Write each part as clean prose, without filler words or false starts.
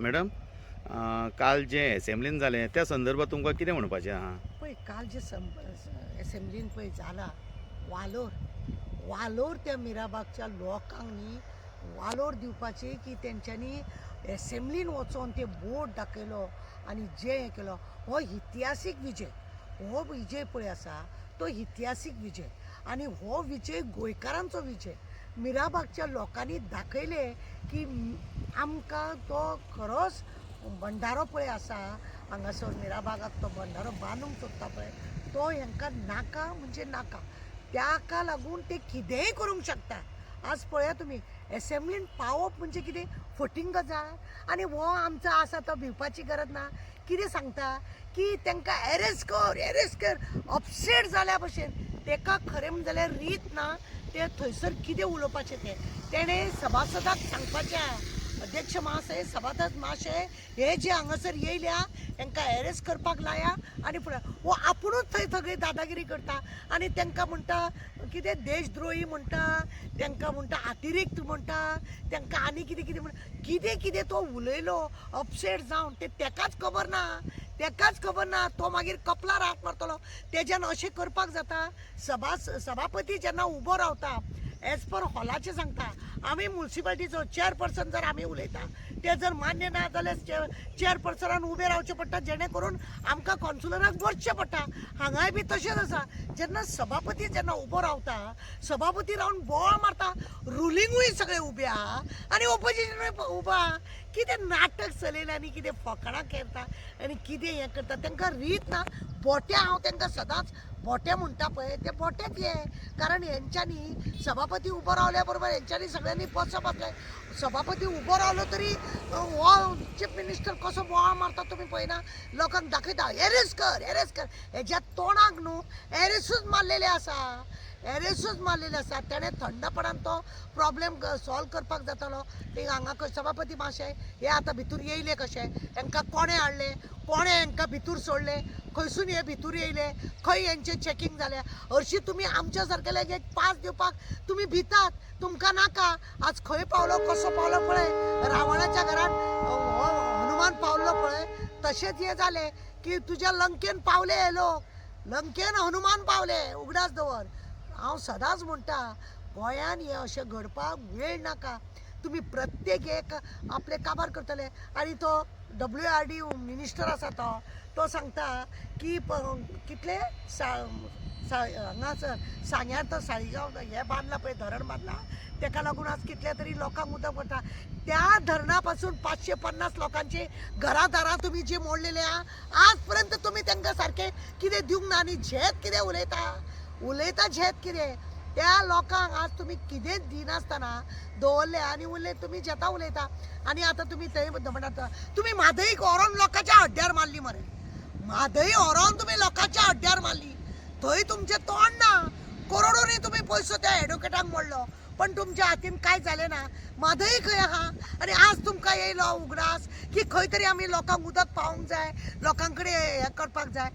Madam काल जे एसेंब्लीन जालें त्या संदर्भात तुमकां कितें म्हणपाचें आहा? पळय काल जे एसेंब्लीन पळय जाला वालोर वालोर त्या मिराबागच्या लोकांक न्ही वालोर दिवपाची की तेंच्यांनी एसेंब्लीन वचोन ते बोर्ड दाखयलो आनी जे हें केलो हो इतिहासीक विजय. हो विजय पळय आसा तो इतिहासीक विजय आनी हो विजय गोंयकारांचो विजय. मिराबागच्या लोकांनी दाखयले की आमकां तो खरोच भंडारो पळय आसा हांगासर मिराबागाक तो भंडारो बांदूंक सोदता पळय तो हांकां नाका म्हणजे नाका. ताका लागून ते कितेंय करूंक शकता. आज पळया तुमी एसेंब्लीन पावप म्हणजे कितें फटींग गजाल आनी हो आमचो आसा तो भिवपाची गरज ना. कितें सांगता की तांकां एरेस्ट कर अपसेट जाल्या भशेन ताका खरें म्हणलें जाल्यार रीत ना ते थंयसर कितें उलोवपाचें तें तेणें सभासदाक सांगपाचें अध्यक्ष महाशय सभासद महाशय हे जे हांगासर येयल्या तांकां एरेस्ट करपाक लाया आनी फुडें वो आपुणूच थंय सगळी दादागिरी करता आनी तांकां म्हणटा कितें देशद्रोही म्हणटा तांकां म्हणटा अतिरिक्त म्हणटा तांकां आनी कितें कितें म्हणटा कितें कितें तो उलयलो अपसेट जावन ते ताकाच खबर ना तो मागीर कपलार हात मारतलो तेज्यान अशें करपाक जाता. सभापती जेन्ना उबो रावता एज पर हॉलाचें सांगता आमी म्युन्सिपाल्टीचो चेअरपर्सन जर आमी उलयता ते जर मान्य ना जाल्यार चेअरपर्सनान उबें रावचें पडटा जेणे करून आमकां कॉन्सुलराक वचचें पडटा. हांगाय बी तशेंच आसा जेन्ना सभापती उबो रावता सभापती रावन बोवाळ मारता रुलींगूय सगळें उबें आहा आनी ऑपोजिशनूय उबो आहा. कितें नाटक चलयलां आनी कितें फकाणां करता आनी कितें हें करता तांकां रीत ना. बोटे हांव तांकां सदांच बोटे म्हणटा पळय ते बोटेच हे कारण हेंच्यांनी सभापती उबो रावल्या बरोबर हेंच्यांनी सगळ्यांनी बसप आसलें. सभापती उबो रावलो तरी हो चीफ मिनिस्टर कसो बोवाळ मारता तुमी पळयना लोकांक दाखयता एरेस्ट कर हेज्या तोंडाक न्हू एरेस्टूच मारलेले आसा तेणें थंडपणान तो प्रॉब्लेम सॉल्व करपाक जातालो. ते हांगा सभापती महाशय हे आतां भितूर येयले कशे हांकां कोणें हाडले कोणें हांकां भितूर सोडले खंयसून हे भितूर येयले खंय हेंचें चॅकींग जालें हरशीं तुमी आमच्या सारकेल्याक एक पास दिवपाक तुमी भितात तुमकां नाका. आज खंय पावलो कसो पावलो पळय रावणाच्या घरान हनुमान पावलो पळय तशेंच हें जालें की तुज्या लंकेन पावले हे लोक लंकेन हनुमान पावले उगडास दवर. हांव सदांच म्हणटा गोंयान हें अशें घडपाक वेळ नाका. तुमी प्रत्येक एक आपले काबार करतले आनी तो WRD मिनिस्टर आसा तो सांगता की कितले हांगासर सांग्यार तो साळीगांव हें बांदलां पळय धरण बांदलां ताका लागून आज कितल्या तरी लोकांक उदक पडटा. त्या धरणा पासून 550 लोकांची घरादारां तुमी जी मोडलेली आहा आज पर्यंत तुमी तांकां सारकें कितें दिवंक ना आनी झेत कितें उलयता झेत कितें त्या लोकांक आज तुमी कितेंच दिनासतना दवरले आनी उरले तुमी जेता उलयता. आनी आतां तुमी थंय म्हणटा तुमी म्हादईक व्हरोन लोकांच्या हड्ड्यार मारली मरे म्हादई व्हरोन तुमी लोकांच्या हड्ड्यार मारली थंय तुमचें तोंड ना. करोडोनी तुमी पयसो त्या एडवोकेटाक मोडलो पण तुमच्या हातीन कांय जालें ना. म्हादई खंय आहा आनी आज तुमकां येयलो उगडास की खंय तरी आमी लोकांक उदक पावोवंक जाय लोकां कडेन हें करपाक जाय.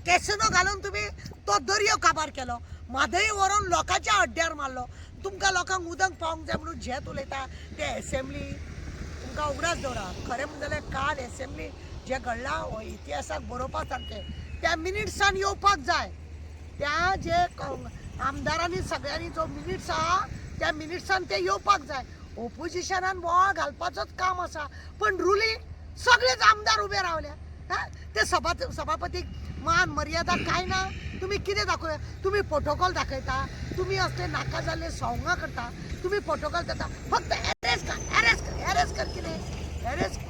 कॅसिनो घालून तुमी तो दर्यो काबार केलो म्हादई व्हरोन लोकांच्या हड्ड्यार मारलो. तुमकां लोकांक उदक पावोवंक जाय म्हणून झेत उलयता ते एसेंब्ली तुमकां उगडास दवरा. खरें म्हणलें जाल्यार काल एसेंब्ली जें घडलां हो इतिहासाक बरोवपा सारकें त्या मिनिट्सान येवपाक जाय. त्या जे आमदारांनी सगळ्यांनी जो मिनिट्स आहा त्या मिनिट्सान ते येवपाक जाय. ऑपोजिशनान बोवाळ घालपाचोच काम आसा पण रुलींग सगळेच आमदार उबे रावल्या. ते सभापतीक मान मर्यादा काय ना. तुम्ही कितें दाखय तुम्ही प्रोटोकॉल दाखयता तुम्ही असले नाका जाल्ले सवंगां करता तुम्ही प्रोटोकॉल करता फक्त एरेस्ट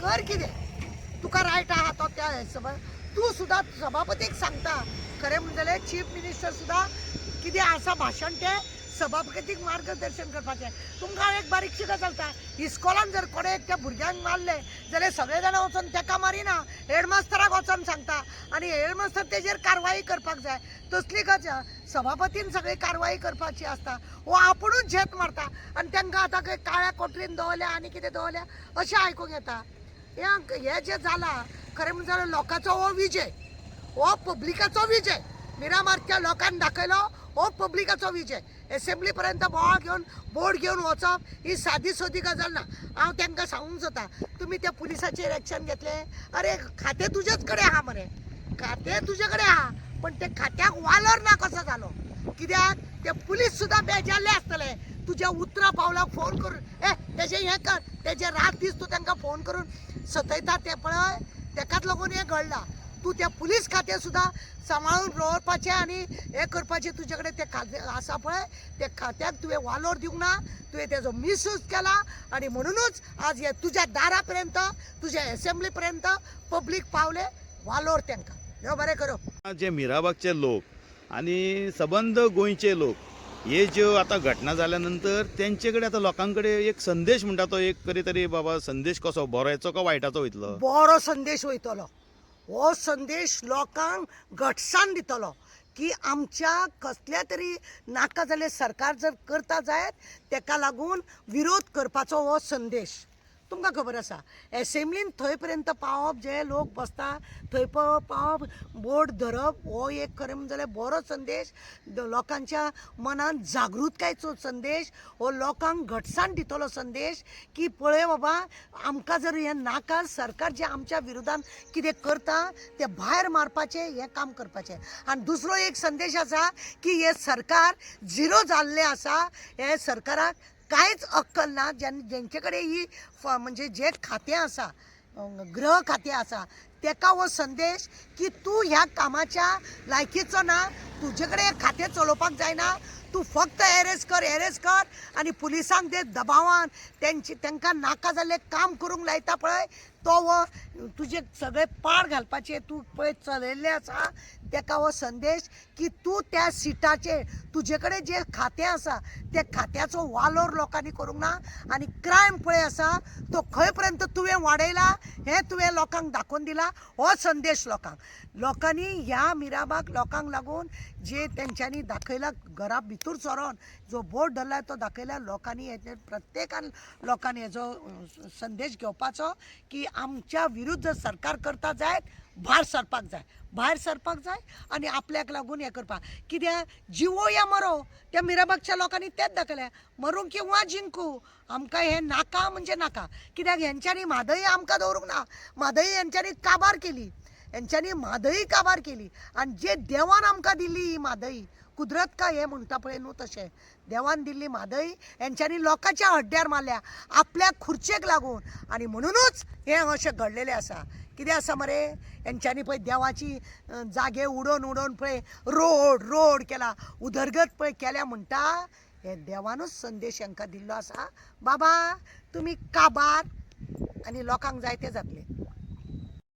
कर कितें तुका रायट आहा तो त्या तूं सुद्दां सभापतीक सांगता. खरें म्हणजे चीफ मिनिस्टर सुद्दां कितें आसा भाशण तें सभापतीक मार्गदर्शन करपाचें. तुमकां एक बारीकशी गजाल सांगता इस्कॉलान जर कोणे त्या भुरग्यांक मारले जाल्यार सगळे जाण वचोन ताका मारिना हेडमास्तराक वचोन सांगता आनी हेडमास्तर तेजेर कारवाई करपाक जाय. तसली गजाल सभापतीन सगळी कारवाई करपाची आसता वो आपुणूच झेत मारता आनी तांकां आतां खंय काळ्या कोठरीन दवरल्या आनी कितें दवरल्या अशें आयकूंक येता. हें जें जालां खरें म्हणजे लोकांचो हो विजय हो पब्लिकाचो विजय मिरामारच्या लोकांनी दाखयलो हो पब्लिकाचो विजय. एसेंब्ली पर्यंत बोर्ड घेवन वचप ही सादी सोदी गजाल ना. हांव तांकां सांगूंक सोदता, तुमी त्या पुलिसाचेर एक्शन घेतले. अरे खातें तुजेच कडेन आहा मरे, खातें तुजे कडेन आहा, पण ते खात्याक वालोर ना कसो जालो? कित्याक ते पुलीस सुद्दां बेजारले आसतले तुज्या उतरा पावलाक फोन करून. तेजें हें कर, तेजे रात दीस तूं तांकां फोन करून सतयता तें पळय, तेकाच लागून हें घडलां. तूं त्या पुलीस खातें सुद्दां सांबाळून दवरपाचें आनी हें करपाचें. तुजे कडेन तें खातें आसा पळय, त्या खात्याक तुवें वालोर दिवंक ना, तुवें तेजो मिसयूज केला. आनी म्हणूनच आज हे तुज्या दारा पर्यंत, तुज्या एसेंब्ली पर्यंत पब्लीक पावले. वालोर तांकां देव बरें करूं. जे मिराबागचे लोक आणि सबंद गोंयचे लोक हे ज्यो आता घटना जाल्यानंतर त्यांचे कडेन आता लोकांकडे एक संदेश म्हणटा तो एक तरी बाबा संदेश कसो बरोचो का वायटाचो वयतलो? बरो संदेश वयतलो. हो संदेश लोकांक घटसाण दितलो की आमच्या कसल्या तरी नाका जाल्यार सरकार जर करता जायत तेका लागून विरोध करपाचो हो संदेश. तुमकां खबर आसा एसेंब्लीन थंय पर्यंत पावप, जे लोक बसता थंय पावप, बोर्ड धरप, हो एक खरें म्हणजे जाल्यार बरो संदेश, लोकांच्या मनांत जागृतायेचो संदेश, हो लोकांक घटसाण दितलो संदेश की पळय बाबा आमकां जर हें नाका, सरकार जे आमच्या विरोधान कितें करता तें भायर मारपाचें, हें काम करपाचें. आनी दुसरो एक संदेश आसा की हे सरकार झिरो जाल्लें आसा. हे सरकाराक कांयच अक्कल ना. जेंचे कडेन ही म्हणजे जे खातें आसा, गृह खातें आसा, तेका हो संदेश की तूं ह्या कामाच्या लायकीचो ना, तुजे कडेन हें खातें चलोवपाक जायना, तूं फक्त एरेस्ट कर आनी पुलिसांक ते दबावान तांकां नाका जाल्लें काम करूंक लायता पळय, तो हो तुजे सगळे पाड घालपाचें तूं पळय चलयल्लें आसा. तेका हो संदेश की तूं त्या सिटाचेर तुजे कडेन जें खातें आसा त्या खात्याचो वालोर लोकांनी करूंक ना. आनी क्रायम पळय आसा तो खंय पर्यंत तुवें वाडयला हें तुवें लोकांक दाखोवन दिला. हो संदेश लोकांनी ह्या मिराबाग लोकांक लागून जे तेंच्यांनी दाखयला, घरा भितर सरोन जो बोर्ड धरला तो दाखयला. लोकांनी हेचेर प्रत्येकान लोकांनी हेजो संदेश घेवपाचो की आमच्या विरुद्ध सरकार करता जायत भायर सरपाक जाय आनी आपल्याक लागून हें करपाक. कित्याक जिवो या मरो, त्या मिराबागच्या लोकांनी तेंच दाखयलें, मरूं किंवा जिंकू आमकां हें नाका म्हणजे नाका. कित्याक हेंच्यांनी म्हादई आमकां दवरूंक ना. म्हादई हेंच्यांनी काबार केली, आनी जे देवान आमकां दिल्ली ही म्हादई, कुदरत का हें म्हणटा पळय न्हू तशें, देवान दिल्ली म्हादई हेंच्यांनी लोकांच्या हड्ड्यार मारल्या आपल्या खुर्चेक लागून. आनी म्हणूनच हें अशें घडलेलें आसा. कितें आसा मरे, हेंच्यांनी पळय देवाची जागे उडोवन पळय रोड केला, उदरगत पळय केल्या म्हणटा. हे देवानूच संदेश हांकां दिल्लो आसा, बाबा तुमी काबार आनी लोकांक जाय तें जातलें.